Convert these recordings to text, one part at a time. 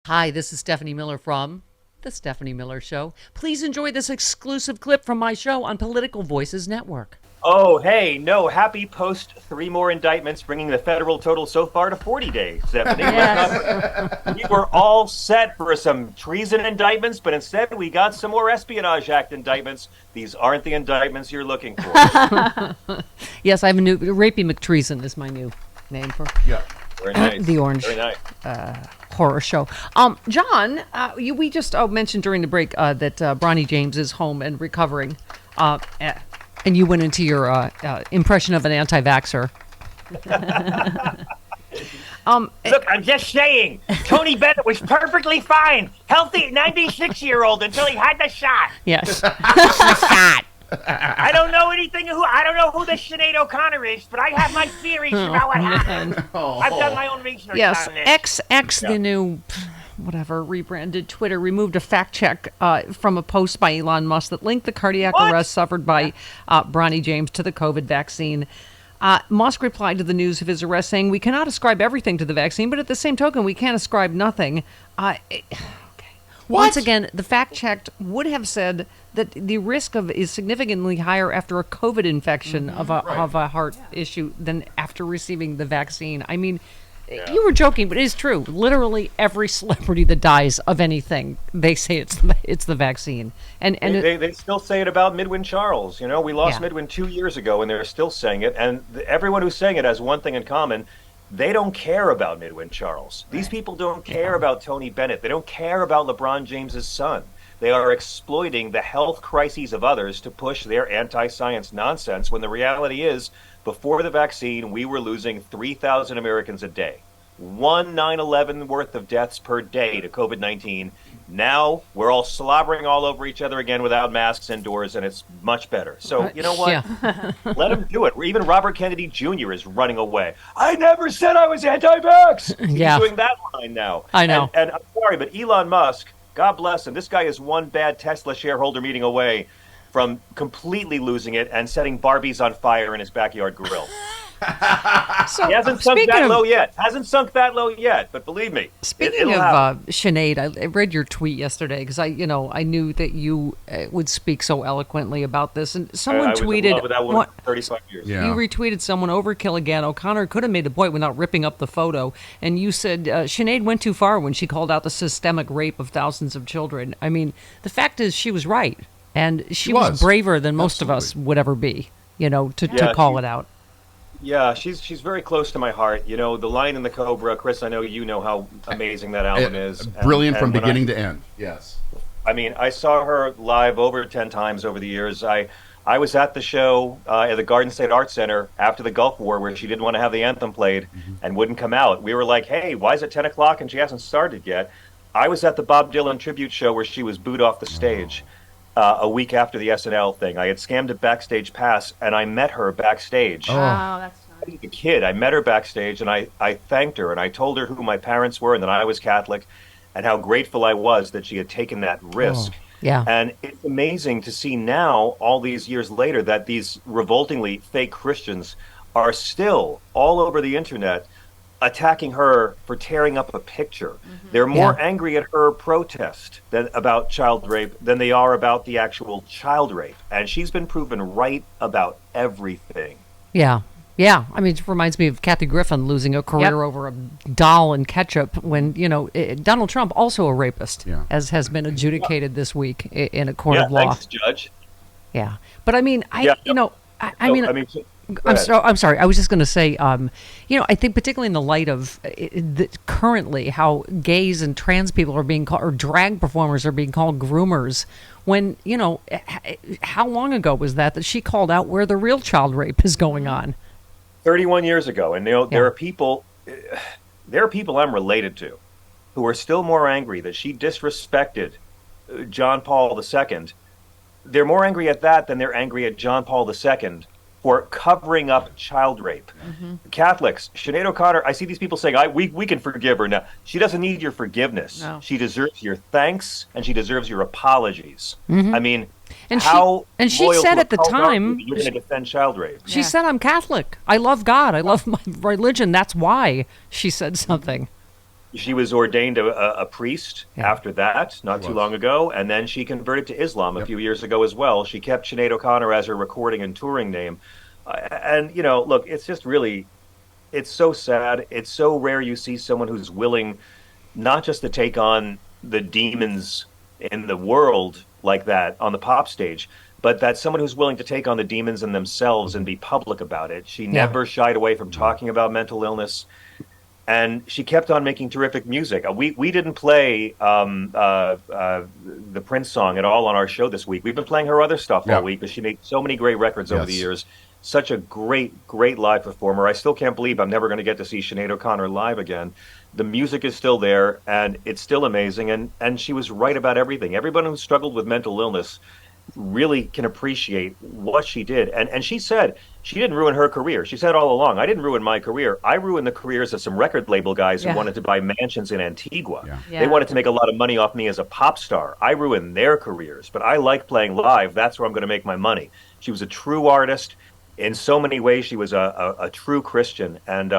Hi, this is Stephanie Miller from The Stephanie Miller Show. Please enjoy this exclusive clip from my show on Political Voices Network. Oh, hey, no, happy post 3 more indictments, bringing the federal total so far to 40 days, Stephanie. Yes. We were all set for some treason indictments, but instead we got some more Espionage Act indictments. These aren't the indictments you're looking for. Yes, I have a new, Rapey McTreason is my new name for Very nice. the Orange Very nice. Horror show. John, we just mentioned during the break that Bronny James is home and recovering. And you went into your impression of an anti-vaxxer. Look, I'm just saying, Tony Bennett was perfectly fine, healthy 96-year-old until he had the shot. Yes. I don't know who the Sinead O'Connor is, but I have my theories about what happened. I've done my own research Yes, on this. XX, the new, whatever, rebranded Twitter, removed a fact check from a post by Elon Musk that linked the cardiac arrest suffered by Bronny James to the COVID vaccine. Musk replied to the news of his arrest saying, "We cannot ascribe everything to the vaccine, but at the same token, we can't ascribe nothing." Once again, the fact checked would have said that the risk of is significantly higher after a COVID infection of a heart issue than after receiving the vaccine. I mean, you were joking, but it is true. Literally every celebrity that dies of anything, they say it's the vaccine. And they still say it about Midwin Charles. You know, we lost Midwin 2 years ago, and they're still saying it. And everyone who's saying it has one thing in common. They don't care about Midwin Charles. These people don't care about Tony Bennett. They don't care about LeBron James's son. They are exploiting the health crises of others to push their anti-science nonsense, when the reality is, before the vaccine, we were losing 3,000 Americans a day. 9/11 worth of deaths per day to COVID-19. Now we're all slobbering all over each other again without masks indoors, and it's much better. So you know what? Let him do it. Even Robert Kennedy Jr. is running away. I never said I was anti-vax. He's doing that line now. I know. And I'm sorry, but Elon Musk, God bless him, this guy is one bad Tesla shareholder meeting away from completely losing it and setting Barbies on fire in his backyard grill. So, he hasn't sunk that low yet. But believe me, speaking of Sinead, I read your tweet yesterday because I knew that you would speak so eloquently about this, and someone I was tweeted, in love with that woman for 35 years. You retweeted someone, "Overkill again. O'Connor could have made the point without ripping up the photo," and you said Sinead went too far when she called out the systemic rape of thousands of children. I mean, the fact is she was right, and she was braver than most of us would ever be, to call it out. Yeah, she's very close to my heart. You know, The Lion and the Cobra, Chris, I know you know how amazing that album is. Brilliant from beginning to end. Yes. I mean, I saw her live over 10 times over the years. I was at the show at the Garden State Arts Center after the Gulf War, where she didn't want to have the anthem played and wouldn't come out. We were like, hey, why is it 10 o'clock and she hasn't started yet? I was at the Bob Dylan tribute show where she was booed off the stage. A week after the SNL thing. I had scammed a backstage pass, and I met her backstage. Oh, that's nice. I was a kid. I met her backstage, and I thanked her, and I told her who my parents were and that I was Catholic, and how grateful I was that she had taken that risk. Yeah. And it's amazing to see now, all these years later, that these revoltingly fake Christians are still all over the internet attacking her for tearing up a picture. They're more angry at her protest about child rape than they are about the actual child rape. And she's been proven right about everything. Yeah. Yeah. I mean, it reminds me of Kathy Griffin losing a career over a doll and ketchup when, Donald Trump, also a rapist, as has been adjudicated this week in a court of law. Thanks, Judge. Yeah. But I mean, I'm sorry. I was just going to say, I think particularly in the light of currently how gays and trans people are being called, or drag performers are being called groomers, when, how long ago was that she called out where the real child rape is going on? 31 years ago. And there are people I'm related to who are still more angry that she disrespected John Paul II. They're more angry at that than they're angry at John Paul II for covering up child rape. Catholics, Sinead O'Connor, I see these people saying, we can forgive her now. She doesn't need your forgiveness. No. She deserves your thanks, and she deserves your apologies. I mean, she said at the time, you're going to defend child rape. She said, I'm Catholic. I love God. I love my religion. That's why she said something. She was ordained a priest after that, not too long ago, and then she converted to Islam a few years ago as well. She kept Sinead O'Connor as her recording and touring name. And, look, it's just really, it's so sad. It's so rare you see someone who's willing not just to take on the demons in the world like that on the pop stage, but that someone who's willing to take on the demons in themselves and be public about it. She never shied away from talking about mental illness. And she kept on making terrific music. We didn't play the Prince song at all on our show this week. We've been playing her other stuff all week, because she made so many great records over the years. Such a great live performer. I still can't believe I'm never going to get to see Sinead O'Connor live again. The music is still there, and it's still amazing. And she was right about everything. Everyone who struggled with mental illness really can appreciate what she did. And she said she didn't ruin her career. She said all along, I didn't ruin my career. I ruined the careers of some record label guys who wanted to buy mansions in Antigua. They wanted to make a lot of money off me as a pop star. I ruined their careers, but I like playing live. That's where I'm going to make my money. She was a true artist. In so many ways, she was a true Christian, and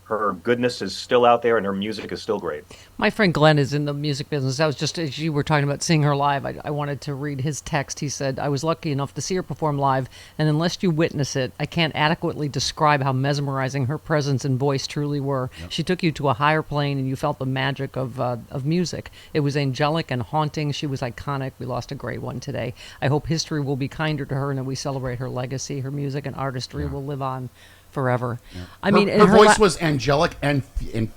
her goodness is still out there, and her music is still great. My friend Glenn is in the music business. I was just, as you were talking about seeing her live, I wanted to read his text. He said, I was lucky enough to see her perform live, and unless you witness it, I can't adequately describe how mesmerizing her presence and voice truly were. She took you to a higher plane, and you felt the magic of music. It was angelic and haunting. She was iconic. We lost a great one today. I hope history will be kinder to her, and that we celebrate her legacy. Her music and artistry will live on forever. I mean, her voice was angelic and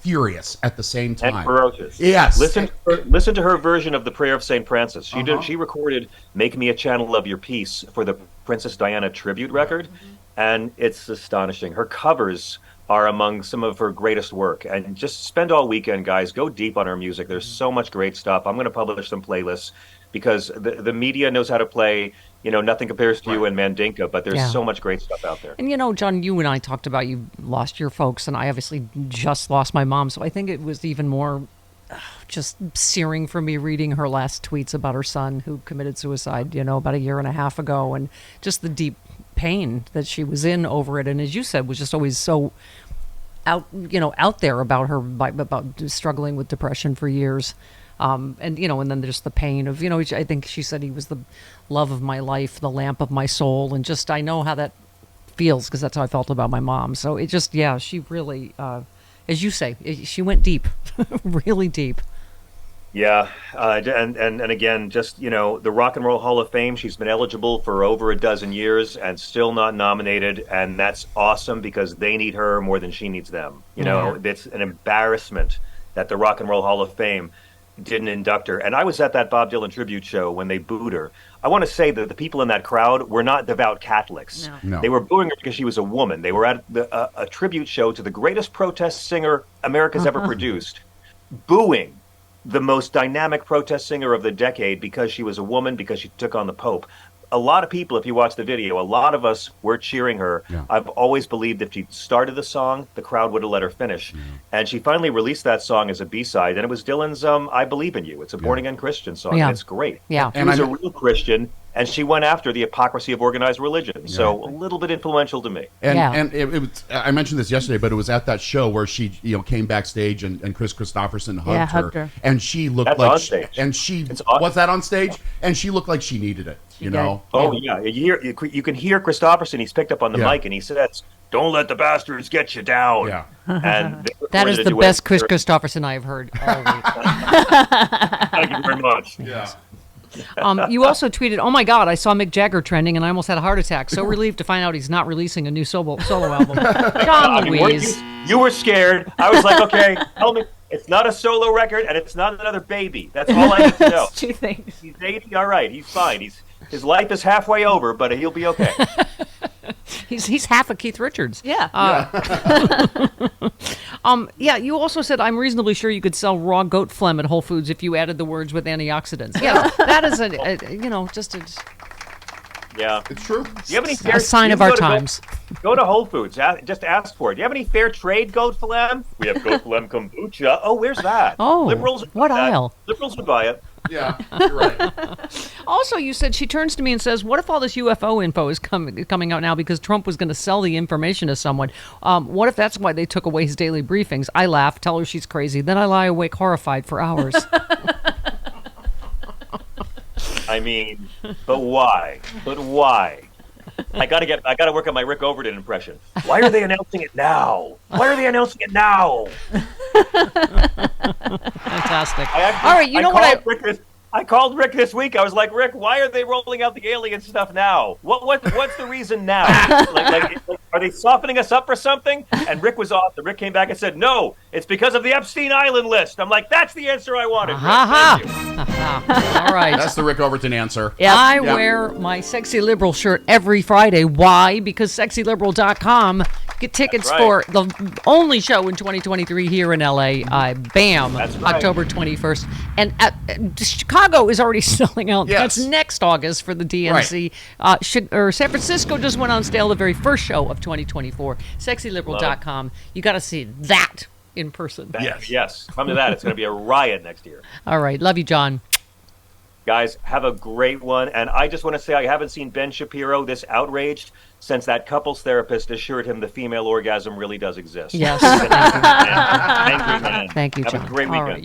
furious at the same time. And ferocious. Yes. Listen to her version of the Prayer of St. Francis. She recorded "Make Me a Channel of Your Peace" for the Princess Diana tribute record, and it's astonishing. Her covers are among some of her greatest work. And just spend all weekend, guys. Go deep on her music. There's so much great stuff. I'm going to publish some playlists, because the media knows how to play, Nothing Compares to You and Mandinka, but there's so much great stuff out there. And, John, you and I talked about you lost your folks, and I obviously just lost my mom, so I think it was even more just searing for me reading her last tweets about her son who committed suicide, about a year and a half ago, and just the deep pain that she was in over it. And as you said, was just always so out there about her, about struggling with depression for years. And then there's the pain of, I think she said he was the love of my life, the lamp of my soul. And just, I know how that feels, because that's how I felt about my mom. So it just, she really, as you say, she went deep, really deep. Yeah. And again, just, the Rock and Roll Hall of Fame, she's been eligible for over a dozen years and still not nominated. And that's awesome, because they need her more than she needs them. It's an embarrassment that the Rock and Roll Hall of Fame didn't induct her. And I was at that Bob Dylan tribute show when they booed her. I want to say that the people in that crowd were not devout Catholics. No. They were booing her because she was a woman. They were at a tribute show to the greatest protest singer America's ever produced, booing the most dynamic protest singer of the decade because she was a woman, because she took on the Pope. A lot of people, if you watch the video, a lot of us were cheering her. Yeah. I've always believed if she started the song, the crowd would have let her finish. Mm-hmm. And she finally released that song as a B-side, and it was Dylan's I Believe in You. It's a born-again Christian song, and it's great. Yeah. She was a real Christian, and she went after the hypocrisy of organized religion. So a little bit influential to me. And it was, I mentioned this yesterday, but it was at that show where she came backstage and Chris Christopherson hugged her. And she looked like on stage. Was that on stage? And she looked like she needed it. Oh yeah, you can hear Christopherson. He's picked up on the mic, and he says, "Don't let the bastards get you down." Yeah, and that is the best Chris Christopherson I have heard all week. Thank you very much. Yeah. You also tweeted, "Oh my God, I saw Mick Jagger trending, and I almost had a heart attack. So relieved to find out he's not releasing a new solo album." John Louise, you were scared. I was like, "Okay, tell me." It's not a solo record, and it's not another baby. That's all I need to know. Two things. He's 80, all right. He's fine. His life is halfway over, but he'll be okay. He's half a Keith Richards. Yeah. You also said, I'm reasonably sure you could sell raw goat phlegm at Whole Foods if you added the words with antioxidants. Yeah, that is Yeah, it's true. Do you have any fair? A sign of our times. Go to Whole Foods. Just ask for it. Do you have any fair trade goat phlegm? We have goat phlegm kombucha. Oh, where's that? Oh, Liberals. what aisle? Liberals would buy it. Yeah, you're right. Also, you said she turns to me and says, what if all this UFO info is coming out now because Trump was going to sell the information to someone? What if that's why they took away his daily briefings? I laugh, tell her she's crazy. Then I lie awake horrified for hours. I mean, but why? But why? I gotta work on my Rick Overton impression. Why are they announcing it now? Why are they announcing it now? Fantastic. All right, you know what I called Rick this week. I was like, Rick, why are they rolling out the alien stuff now? What's the reason now? like, are they softening us up for something? And Rick was off. And Rick came back and said, no, it's because of the Epstein Island list. I'm like, that's the answer I wanted. Rick. Thank you. All right. That's the Rick Overton answer. Yep. I wear my Sexy Liberal shirt every Friday. Why? Because sexyliberal.com. Get tickets for the only show in 2023 here in LA. Bam. That's right. October 21st. And Chicago is already selling out. Yes. That's next August for the DNC. Right. San Francisco just went on sale the very first show of 2024. Sexyliberal.com. You got to see that in person. Yes. Come to that. It's going to be a riot next year. All right. Love you, John. Guys, have a great one. And I just want to say I haven't seen Ben Shapiro this outraged since that couples therapist assured him the female orgasm really does exist. Yes. Angry man. Thank you, John. Have a great weekend.